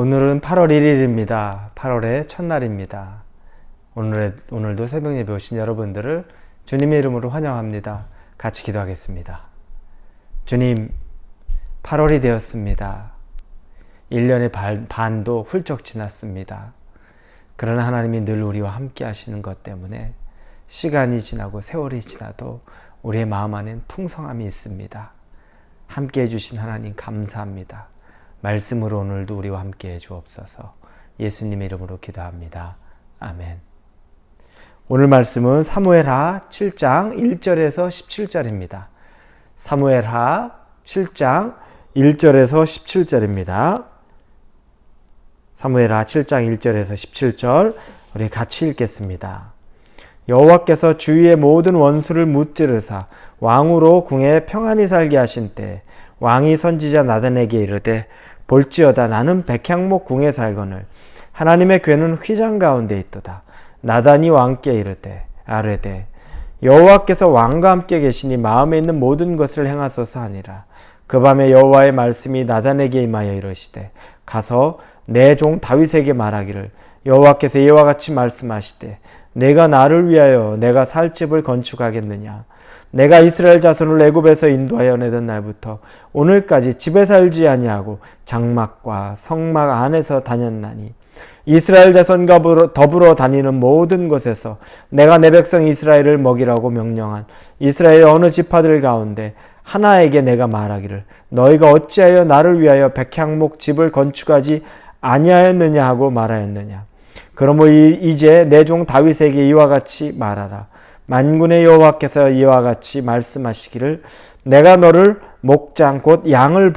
오늘은 8월 1일입니다. 8월의 첫날입니다. 오늘도 새벽 예배 오신 여러분들을 주님의 이름으로 환영합니다. 같이 기도하겠습니다. 주님, 8월이 되었습니다. 1년의 반도 훌쩍 지났습니다. 그러나 하나님이 늘 우리와 함께 하시는 것 때문에 시간이 지나고 세월이 지나도 우리의 마음 안엔 풍성함이 있습니다. 함께 해주신 하나님 감사합니다. 말씀으로 오늘도 우리와 함께 해 주옵소서. 예수님의 이름으로 기도합니다. 아멘. 오늘 말씀은 사무엘하 7장 1절에서 17절입니다. 사무엘하 7장 1절에서 17절입니다. 사무엘하 7장 1절에서 17절 우리 같이 읽겠습니다. 여호와께서 주위의 모든 원수를 무찌르사 왕으로 궁에 평안히 살게 하신 때 왕이 선지자 나단에게 이르되 볼지어다 나는 백향목 궁에 살거늘 하나님의 궤는 휘장 가운데 있도다. 나단이 왕께 이르되 아뢰되 여호와께서 왕과 함께 계시니 마음에 있는 모든 것을 행하소서 하니라. 그 밤에 여호와의 말씀이 나단에게 임하여 이르시되 가서 내 종 다윗에게 말하기를 여호와께서 이와 같이 말씀하시되 내가 나를 위하여 내가 살 집을 건축하겠느냐. 내가 이스라엘 자손을 애굽에서 인도하여 내던 날부터 오늘까지 집에 살지 아니하고 장막과 성막 안에서 다녔나니 이스라엘 자손과 더불어 다니는 모든 곳에서 내가 내 백성 이스라엘을 먹이라고 명령한 이스라엘 어느 지파들 가운데 하나에게 내가 말하기를 너희가 어찌하여 나를 위하여 백향목 집을 건축하지 아니하였느냐 하고 말하였느냐. 그러므로 이제 내 종 다윗에게 이와 같이 말하라. 만군의 여호와께서 이와 같이 말씀하시기를 내가 너를 목장 곧 양을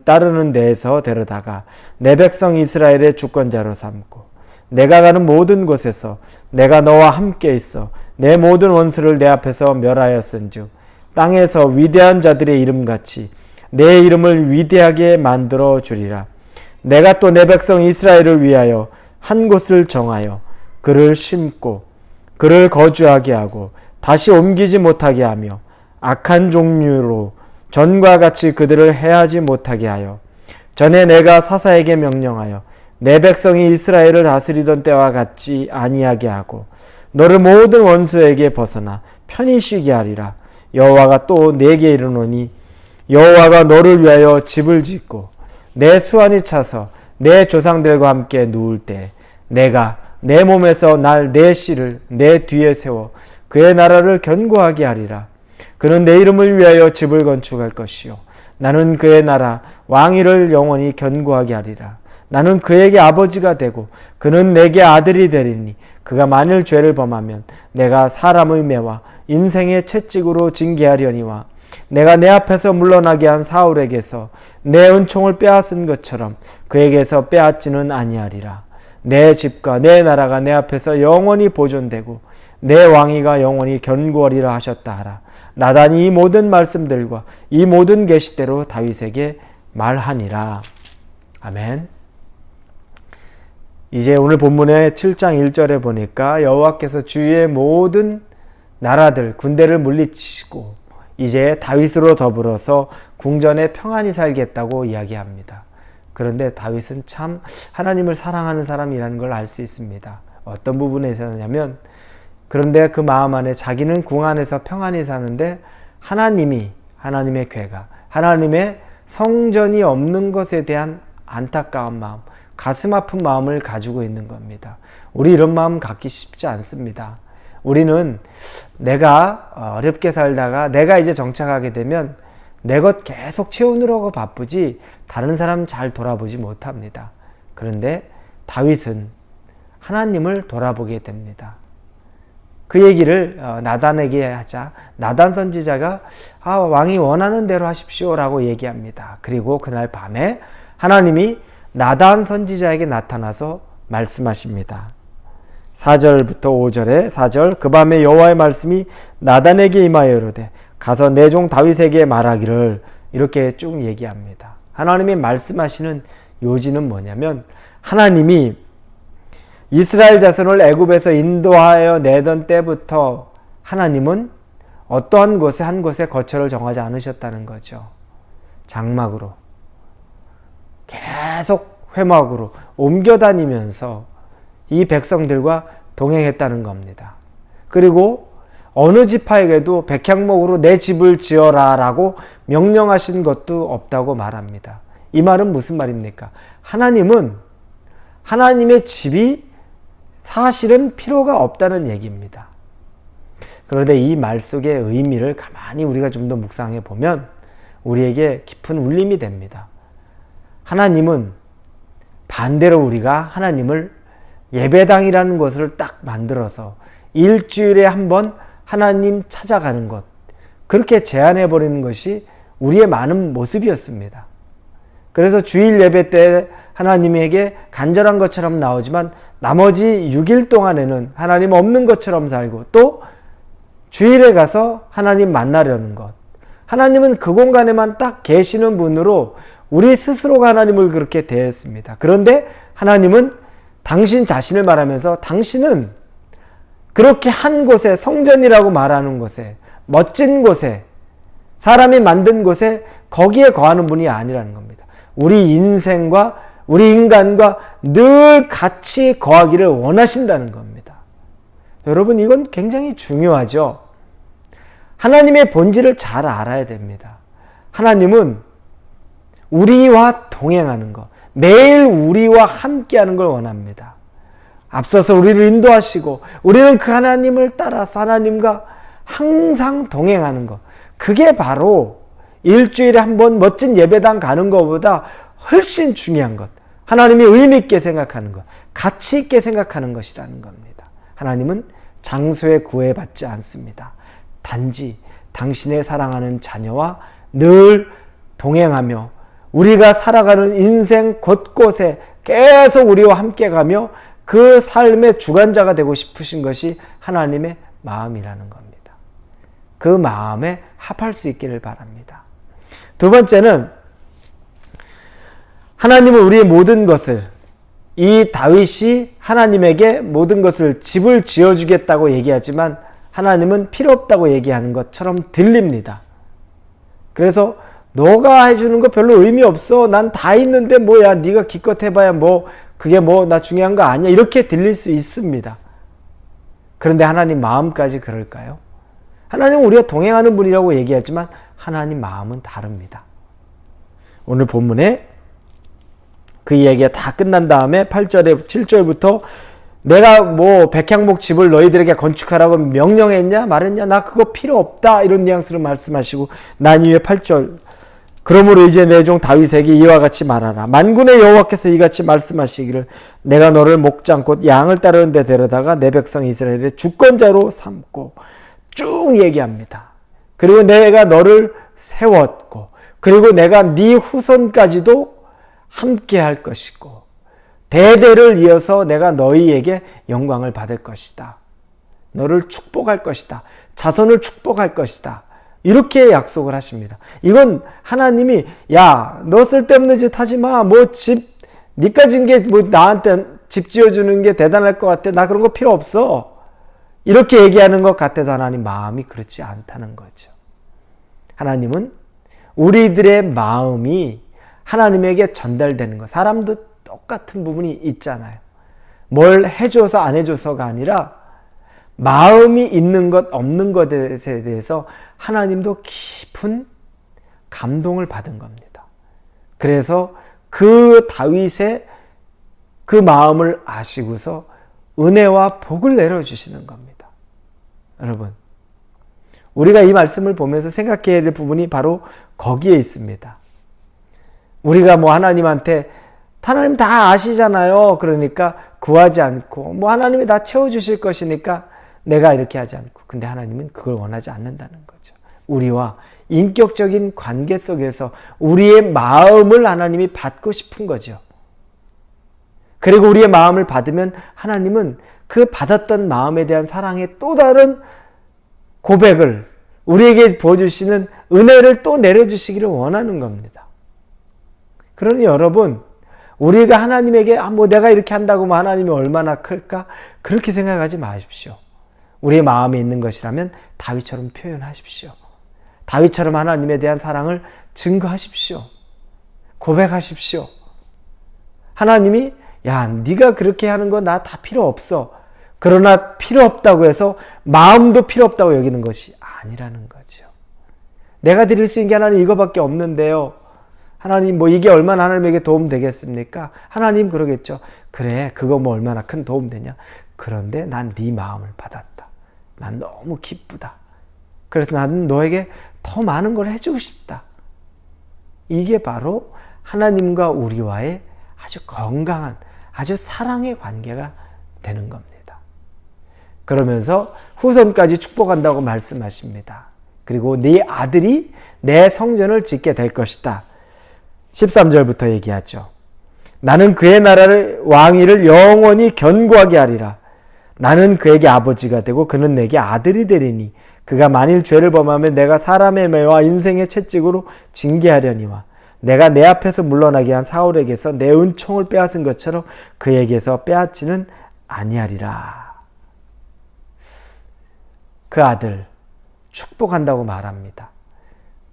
따르는 데에서 데려다가 내 백성 이스라엘의 주권자로 삼고 내가 가는 모든 곳에서 내가 너와 함께 있어 내 모든 원수를 내 앞에서 멸하였은즉 땅에서 위대한 자들의 이름같이 내 이름을 위대하게 만들어 주리라. 내가 또 내 백성 이스라엘을 위하여 한 곳을 정하여 그를 심고 그를 거주하게 하고 다시 옮기지 못하게 하며 악한 종류로 전과 같이 그들을 해하지 못하게 하여 전에 내가 사사에게 명령하여 내 백성이 이스라엘을 다스리던 때와 같이 아니하게 하고 너를 모든 원수에게 벗어나 편히 쉬게 하리라. 여호와가 또 내게 이르노니 여호와가 너를 위하여 집을 짓고 내 수완이 차서 내 조상들과 함께 누울 때 내가 내 몸에서 내 씨를 내 뒤에 세워 그의 나라를 견고하게 하리라. 그는 내 이름을 위하여 집을 건축할 것이요 나는 그의 나라 왕위를 영원히 견고하게 하리라. 나는 그에게 아버지가 되고 그는 내게 아들이 되리니 그가 만일 죄를 범하면 내가 사람의 매와 인생의 채찍으로 징계하려니와 내가 내 앞에서 물러나게 한 사울에게서 내 은총을 빼앗은 것처럼 그에게서 빼앗지는 아니하리라. 내 집과 내 나라가 내 앞에서 영원히 보존되고 내 왕위가 영원히 견고하리라 하셨다 하라. 나단이 이 모든 말씀들과 이 모든 계시대로 다윗에게 말하니라. 아멘. 이제 오늘 본문의 7장 1절에 보니까 여호와께서 주위의 모든 나라들 군대를 물리치시고 이제 다윗으로 더불어서 궁전에 평안히 살겠다고 이야기합니다. 그런데 다윗은 참 하나님을 사랑하는 사람이라는 걸 알 수 있습니다. 어떤 부분에서냐면 그런데 그 마음 안에 자기는 궁 안에서 평안히 사는데 하나님의 궤가 하나님의 성전이 없는 것에 대한 안타까운 마음, 가슴 아픈 마음을 가지고 있는 겁니다. 우리 이런 마음 갖기 쉽지 않습니다. 우리는 내가 어렵게 살다가 내가 이제 정착하게 되면 내 것 계속 채우느라고 바쁘지 다른 사람 잘 돌아보지 못합니다. 그런데 다윗은 하나님을 돌아보게 됩니다. 그 얘기를 나단에게 하자 나단 선지자가 왕이 원하는 대로 하십시오 라고 얘기합니다. 그리고 그날 밤에 하나님이 나단 선지자에게 나타나서 말씀하십니다. 4절부터 5절에 4절 그 밤에 여호와의 말씀이 나단에게 임하여 이르되 가서 내 종 다윗에게 말하기를 이렇게 쭉 얘기합니다. 하나님이 말씀하시는 요지는 뭐냐면 하나님이 이스라엘 자손을 애굽에서 인도하여 내던 때부터 하나님은 어떠한 곳에 한 곳에 거처를 정하지 않으셨다는 거죠. 장막으로 계속 회막으로 옮겨 다니면서 이 백성들과 동행했다는 겁니다. 그리고 어느 지파에게도 백향목으로 내 집을 지어라 라고 명령하신 것도 없다고 말합니다. 이 말은 무슨 말입니까? 하나님은 하나님의 집이 사실은 필요가 없다는 얘기입니다. 그런데 이 말 속의 의미를 가만히 우리가 좀 더 묵상해 보면 우리에게 깊은 울림이 됩니다. 하나님은 반대로 우리가 하나님을 예배당이라는 것을 딱 만들어서 일주일에 한 번 하나님 찾아가는 것, 그렇게 제안해 버리는 것이 우리의 많은 모습이었습니다. 그래서 주일 예배 때 하나님에게 간절한 것처럼 나오지만 나머지 6일 동안에는 하나님 없는 것처럼 살고, 또 주일에 가서 하나님 만나려는 것, 하나님은 그 공간에만 딱 계시는 분으로 우리 스스로가 하나님을 그렇게 대했습니다. 그런데 하나님은 당신 자신을 말하면서 당신은 그렇게 한 곳에, 성전이라고 말하는 곳에, 멋진 곳에, 사람이 만든 곳에 거기에 거하는 분이 아니라는 겁니다. 우리 인생과 우리 인간과 늘 같이 거하기를 원하신다는 겁니다. 여러분, 이건 굉장히 중요하죠. 하나님의 본질을 잘 알아야 됩니다. 하나님은 우리와 동행하는 것, 매일 우리와 함께하는 걸 원합니다. 앞서서 우리를 인도하시고 우리는 그 하나님을 따라서 하나님과 항상 동행하는 것, 그게 바로 일주일에 한 번 멋진 예배당 가는 것보다 훨씬 중요한 것, 하나님이 의미 있게 생각하는 것, 가치 있게 생각하는 것이라는 겁니다. 하나님은 장소에 구애받지 않습니다. 단지 당신의 사랑하는 자녀와 늘 동행하며 우리가 살아가는 인생 곳곳에 계속 우리와 함께 가며 그 삶의 주관자가 되고 싶으신 것이 하나님의 마음이라는 겁니다. 그 마음에 합할 수 있기를 바랍니다. 두 번째는 하나님은 우리의 모든 것을, 이 다윗이 하나님에게 모든 것을 집을 지어주겠다고 얘기하지만 하나님은 필요 없다고 얘기하는 것처럼 들립니다. 그래서 너가 해주는 거 별로 의미 없어. 난 다 있는데 뭐야. 네가 기껏 해봐야 뭐 그게 뭐 나 중요한 거 아니야. 이렇게 들릴 수 있습니다. 그런데 하나님 마음까지 그럴까요? 하나님은 우리가 동행하는 분이라고 얘기하지만 하나님 마음은 다릅니다. 오늘 본문에 그 이야기가 다 끝난 다음에 8절에 7절부터 내가 뭐 백향목 집을 너희들에게 건축하라고 명령했냐 말했냐, 나 그거 필요 없다, 이런 뉘앙스로 말씀하시고 난 이후에 8절, 그러므로 이제 내 종 다윗에게 이와 같이 말하라. 만군의 여호와께서 이같이 말씀하시기를 내가 너를 목장 곧 양을 따르는 데 데려다가 내 백성 이스라엘의 주권자로 삼고, 쭉 얘기합니다. 그리고 내가 너를 세웠고, 그리고 내가 네 후손까지도 함께 할 것이고 대대를 이어서 내가 너희에게 영광을 받을 것이다. 너를 축복할 것이다. 자손을 축복할 것이다. 이렇게 약속을 하십니다. 이건 하나님이 야, 너 쓸데없는 짓 하지 마. 뭐 집 니까 진 게 뭐 나한테 집 지어주는 게 대단할 것 같아. 나 그런 거 필요 없어. 이렇게 얘기하는 것 같아도 하나님 마음이 그렇지 않다는 거죠. 하나님은 우리들의 마음이 하나님에게 전달되는 것. 사람도 똑같은 부분이 있잖아요. 뭘 해줘서 안 해줘서가 아니라 마음이 있는 것 없는 것에 대해서 하나님도 깊은 감동을 받은 겁니다. 그래서 그 다윗의 그 마음을 아시고서 은혜와 복을 내려주시는 겁니다. 여러분, 우리가 이 말씀을 보면서 생각해야 될 부분이 바로 거기에 있습니다. 우리가 뭐 하나님한테 하나님 다 아시잖아요. 그러니까 구하지 않고 뭐 하나님이 다 채워주실 것이니까 내가 이렇게 하지 않고, 근데 하나님은 그걸 원하지 않는다는 거죠. 우리와 인격적인 관계 속에서 우리의 마음을 하나님이 받고 싶은 거죠. 그리고 우리의 마음을 받으면 하나님은 그 받았던 마음에 대한 사랑의 또 다른 고백을, 우리에게 보여주시는 은혜를 또 내려주시기를 원하는 겁니다. 그러니 여러분, 우리가 하나님에게 뭐 내가 이렇게 한다고 뭐 하나님이 얼마나 클까? 그렇게 생각하지 마십시오. 우리의 마음에 있는 것이라면 다윗처럼 표현하십시오. 다윗처럼 하나님에 대한 사랑을 증거하십시오. 고백하십시오. 하나님이 야, 네가 그렇게 하는 거 나 다 필요 없어. 그러나 필요 없다고 해서 마음도 필요 없다고 여기는 것이 아니라는 거죠. 내가 드릴 수 있는 게 하나님 이거밖에 없는데요. 하나님 뭐 이게 얼마나 하나님에게 도움 되겠습니까? 하나님 그러겠죠. 그래, 그거 뭐 얼마나 큰 도움 되냐. 그런데 난 네 마음을 받았다. 난 너무 기쁘다. 그래서 나는 너에게 더 많은 걸 해주고 싶다. 이게 바로 하나님과 우리와의 아주 건강한, 아주 사랑의 관계가 되는 겁니다. 그러면서 후손까지 축복한다고 말씀하십니다. 그리고 네 아들이 내 성전을 짓게 될 것이다. 13절부터 얘기하죠. 나는 그의 나라를 왕위를 영원히 견고하게 하리라. 나는 그에게 아버지가 되고 그는 내게 아들이 되리니 그가 만일 죄를 범하면 내가 사람의 매와 인생의 채찍으로 징계하려니와 내가 내 앞에서 물러나게 한 사울에게서 내 은총을 빼앗은 것처럼 그에게서 빼앗지는 아니하리라. 그 아들 축복한다고 말합니다.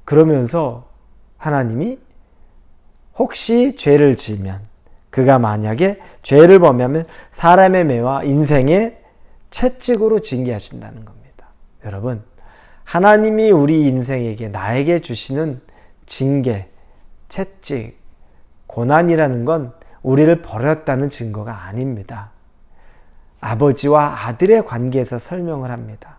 그러면서 하나님이 혹시 죄를 지으면, 그가 만약에 죄를 범하면 사람의 매와 인생의 채찍으로 징계하신다는 겁니다. 여러분, 하나님이 우리 인생에게, 나에게 주시는 징계, 채찍, 고난이라는 건 우리를 버렸다는 증거가 아닙니다. 아버지와 아들의 관계에서 설명을 합니다.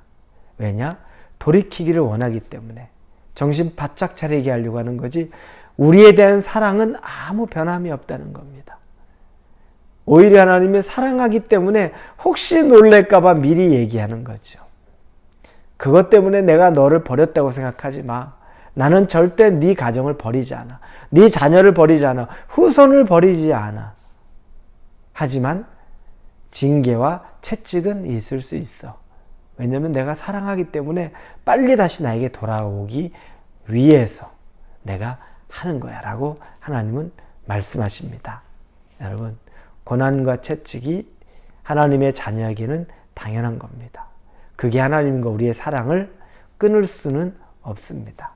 왜냐? 돌이키기를 원하기 때문에. 정신 바짝 차리게 하려고 하는 거지, 우리에 대한 사랑은 아무 변함이 없다는 겁니다. 오히려 하나님이 사랑하기 때문에 혹시 놀랄까봐 미리 얘기하는 거죠. 그것 때문에 내가 너를 버렸다고 생각하지 마. 나는 절대 네 가정을 버리지 않아. 네 자녀를 버리지 않아. 후손을 버리지 않아. 하지만 징계와 채찍은 있을 수 있어. 왜냐하면 내가 사랑하기 때문에 빨리 다시 나에게 돌아오기 위해서 내가 하는 거야 라고 하나님은 말씀하십니다. 여러분, 고난과 채찍이 하나님의 자녀에게는 당연한 겁니다. 그게 하나님과 우리의 사랑을 끊을 수는 없습니다.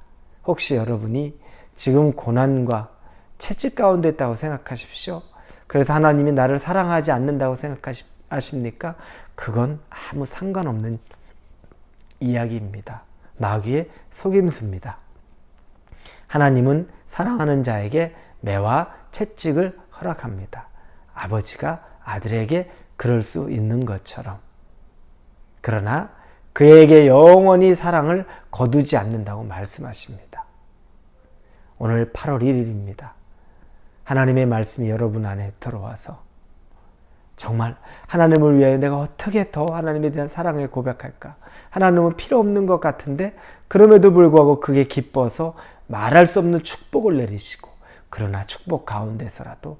혹시 여러분이 지금 고난과 채찍 가운데 있다고 생각하십시오. 그래서 하나님이 나를 사랑하지 않는다고 생각하십니까? 그건 아무 상관없는 이야기입니다. 마귀의 속임수입니다. 하나님은 사랑하는 자에게 매와 채찍을 허락합니다. 아버지가 아들에게 그럴 수 있는 것처럼. 그러나 그에게 영원히 사랑을 거두지 않는다고 말씀하십니다. 오늘 8월 1일입니다. 하나님의 말씀이 여러분 안에 들어와서 정말 하나님을 위하여 내가 어떻게 더 하나님에 대한 사랑을 고백할까? 하나님은 필요 없는 것 같은데 그럼에도 불구하고 그게 기뻐서 말할 수 없는 축복을 내리시고, 그러나 축복 가운데서라도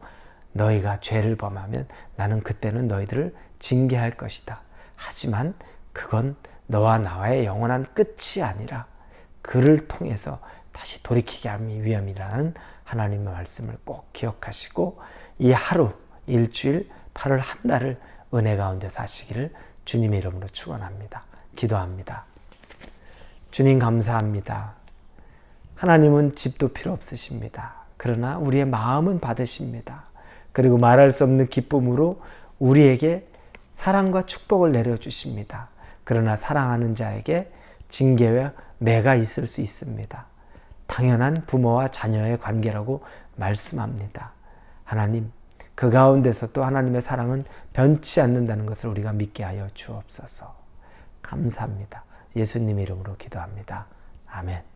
너희가 죄를 범하면 나는 그때는 너희들을 징계할 것이다. 하지만 그건 너와 나와의 영원한 끝이 아니라 그를 통해서 다시 돌이키게 하기 위함이라는 하나님의 말씀을 꼭 기억하시고 이 하루, 일주일, 8월 한 달을 은혜 가운데 사시기를 주님의 이름으로 축원합니다. 기도합니다. 주님 감사합니다. 하나님은 집도 필요 없으십니다. 그러나 우리의 마음은 받으십니다. 그리고 말할 수 없는 기쁨으로 우리에게 사랑과 축복을 내려주십니다. 그러나 사랑하는 자에게 징계와 매가 있을 수 있습니다. 당연한 부모와 자녀의 관계라고 말씀합니다. 하나님, 그 가운데서 또 하나님의 사랑은 변치 않는다는 것을 우리가 믿게 하여 주옵소서. 감사합니다. 예수님 이름으로 기도합니다. 아멘.